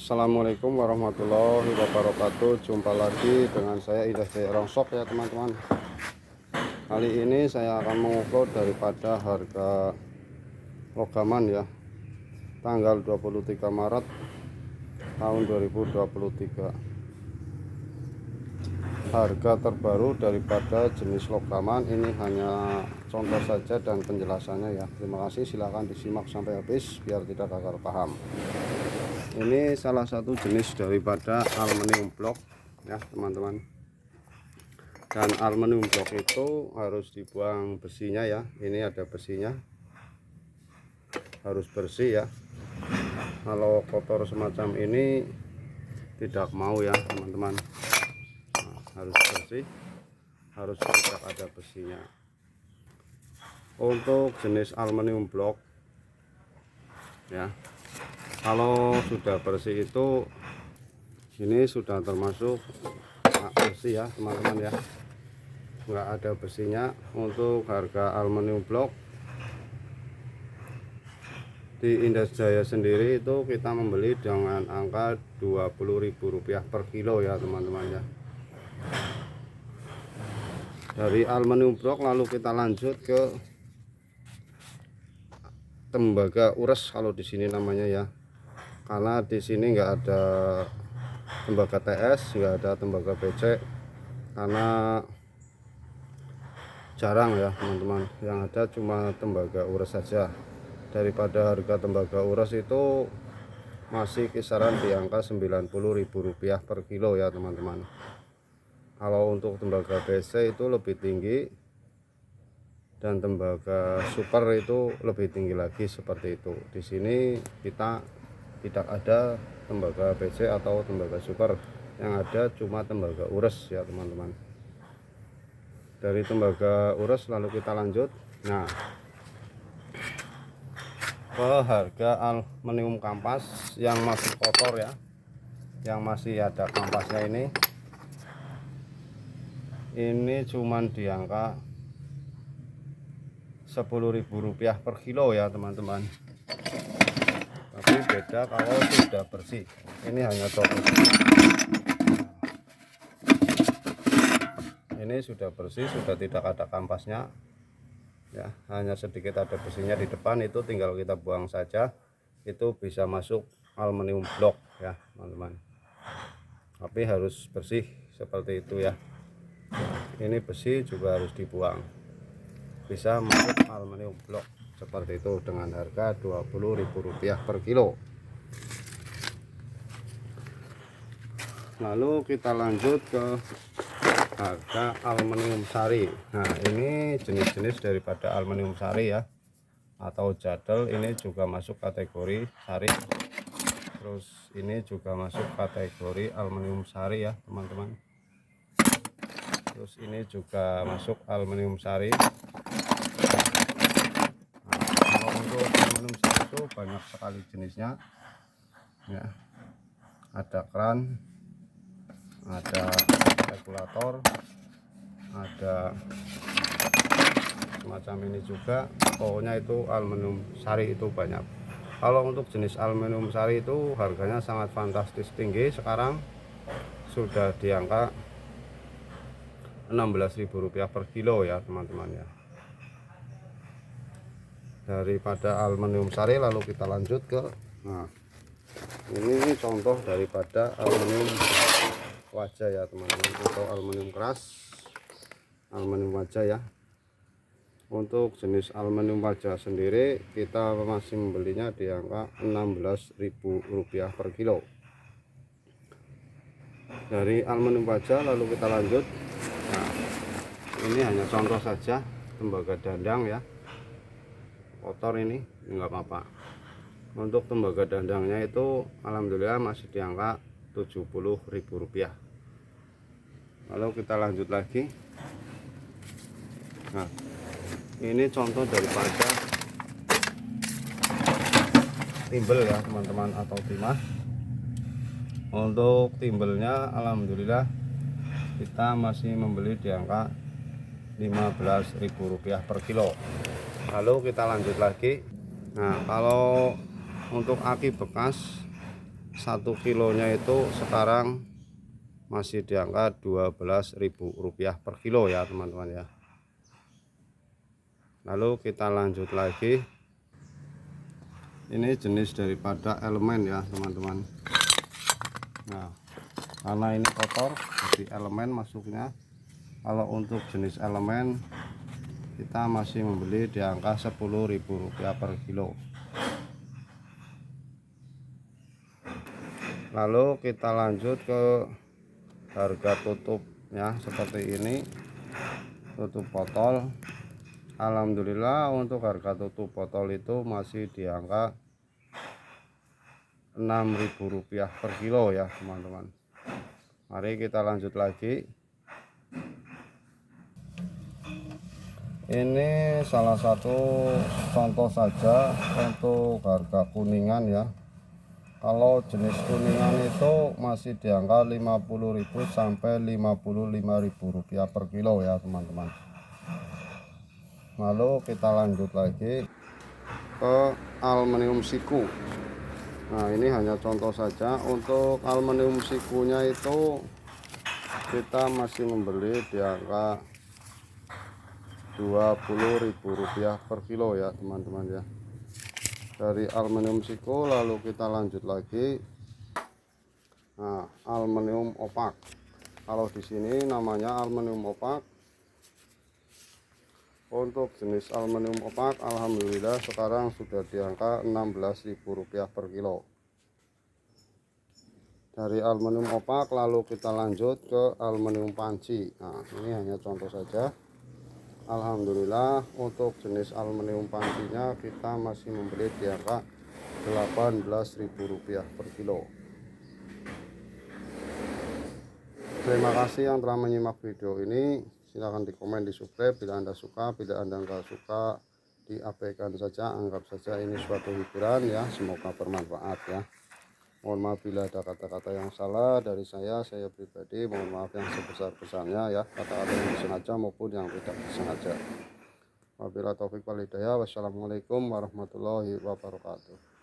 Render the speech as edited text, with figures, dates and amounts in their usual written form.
Assalamualaikum warahmatullahi wabarakatuh. Jumpa lagi dengan saya Idah Jaya Rongsok ya teman-teman. Kali ini saya akan mengukur daripada harga logaman ya, tanggal 23 Maret tahun 2023. Harga terbaru daripada jenis logaman ini hanya contoh saja dan penjelasannya ya. Terima kasih, silahkan disimak sampai habis biar tidak gagal paham. Ini salah satu jenis daripada aluminium block ya teman-teman, dan aluminium block itu harus dibuang besinya ya. Ini ada besinya, harus bersih ya. Kalau kotor semacam ini tidak mau ya teman-teman. Harus bersih, harus tidak ada besinya. Untuk jenis aluminium block ya, kalau sudah bersih itu ini sudah termasuk bersih ya teman-teman ya, nggak ada besinya. Untuk harga aluminium block di Indah Jaya sendiri itu kita membeli dengan angka Rp20.000 per kilo ya teman-teman ya. Dari aluminium block lalu kita lanjut ke tembaga ures kalau di sini namanya ya, karena di sini nggak ada tembaga TS, nggak ada tembaga becek, karena jarang ya teman-teman. Yang ada cuma tembaga ures saja. Daripada harga tembaga ures itu masih kisaran di angka Rp90.000 per kilo ya teman-teman. Kalau untuk tembaga BC itu lebih tinggi, dan tembaga super itu lebih tinggi lagi seperti itu. Di sini kita tidak ada tembaga BC atau tembaga super, yang ada cuma tembaga ures ya teman-teman. Dari tembaga ures lalu kita lanjut ke harga aluminium kampas yang masih kotor ya, yang masih ada kampasnya. Ini cuman di angka Rp10.000 per kilo ya teman-teman. Tapi beda kalau sudah bersih. Ini hanya contoh. Ini sudah bersih, sudah tidak ada kampasnya ya, hanya sedikit ada besinya di depan, itu tinggal kita buang saja. Itu bisa masuk aluminium block ya teman-teman. Tapi harus bersih seperti itu ya. Ini besi juga harus dibuang, bisa masuk aluminium block seperti itu dengan harga Rp20.000 per kilo. Lalu kita lanjut ke harga aluminium sari. Nah, ini jenis-jenis daripada aluminium sari ya, atau jadel. Ini juga masuk kategori sari. Terus ini juga masuk kategori aluminium sari ya teman-teman. Terus ini juga masuk aluminium sari. Kalau untuk aluminium sari itu banyak sekali jenisnya ya. Ada keran, ada regulator, ada semacam ini juga. Pokoknya itu aluminium sari itu banyak. Kalau untuk jenis aluminium sari itu harganya sangat fantastis tinggi. Sekarang sudah di angka Rp16.000 per kilo ya teman-teman ya. Daripada aluminium sari lalu kita lanjut ke ini contoh daripada aluminium wajah ya teman-teman, atau aluminium keras, aluminium wajah ya. Untuk jenis aluminium wajah sendiri kita masih membelinya di angka Rp16.000 per kilo. Dari aluminium wajah lalu kita lanjut. Nah, ini hanya contoh saja tembaga dandang ya, kotor ini enggak apa-apa. Untuk tembaga dandangnya itu alhamdulillah masih di angka Rp70.000. Lalu kita lanjut lagi. Nah, ini contoh daripada timbel ya teman-teman, atau timah. Untuk timbelnya alhamdulillah kita masih membeli di angka Rp15.000 per kilo. Lalu kita lanjut lagi. Nah, kalau untuk aki bekas 1 kilonya itu sekarang masih di angka Rp12.000 per kilo ya teman-teman ya. Lalu kita lanjut lagi, ini jenis daripada elemen ya teman-teman. Nah, karena ini kotor jadi elemen masuknya. Kalau untuk jenis elemen kita masih membeli di angka Rp10.000 per kilo. Lalu kita lanjut ke harga tutupnya seperti ini, tutup botol. Alhamdulillah untuk harga tutup botol itu masih di angka Rp6.000 per kilo ya teman-teman. Mari kita lanjut lagi. Ini salah satu contoh saja untuk harga kuningan ya. Kalau jenis kuningan itu masih di angka Rp50.000 sampai Rp55.000 per kilo ya teman-teman. Lalu kita lanjut lagi ke aluminium siku. Nah, ini hanya contoh saja. Untuk aluminium sikunya itu kita masih membeli di angka Rp20.000 per kilo ya teman-teman ya. Dari aluminium siku lalu kita lanjut lagi. Nah, aluminium opak. Kalau di sini namanya aluminium opak. Untuk jenis aluminium opak alhamdulillah sekarang sudah di angka Rp16.000 per kilo. Dari aluminium opak lalu kita lanjut ke aluminium panci. Nah, ini hanya contoh saja. Alhamdulillah untuk jenis aluminium pancinya kita masih membeli di angka Rp18.000 per kilo. Terima kasih yang telah menyimak video ini. Silahkan di komen, di subscribe bila Anda suka. Bila Anda nggak suka diabaikan saja, anggap saja ini suatu hiburan ya. Semoga bermanfaat ya. Mohon maaf bila ada kata-kata yang salah dari saya pribadi. Mohon maaf yang sebesar-besarnya ya, kata-kata yang disengaja maupun yang tidak disengaja. Wabillahi taufik wal hidayah. Wassalamualaikum warahmatullahi wabarakatuh.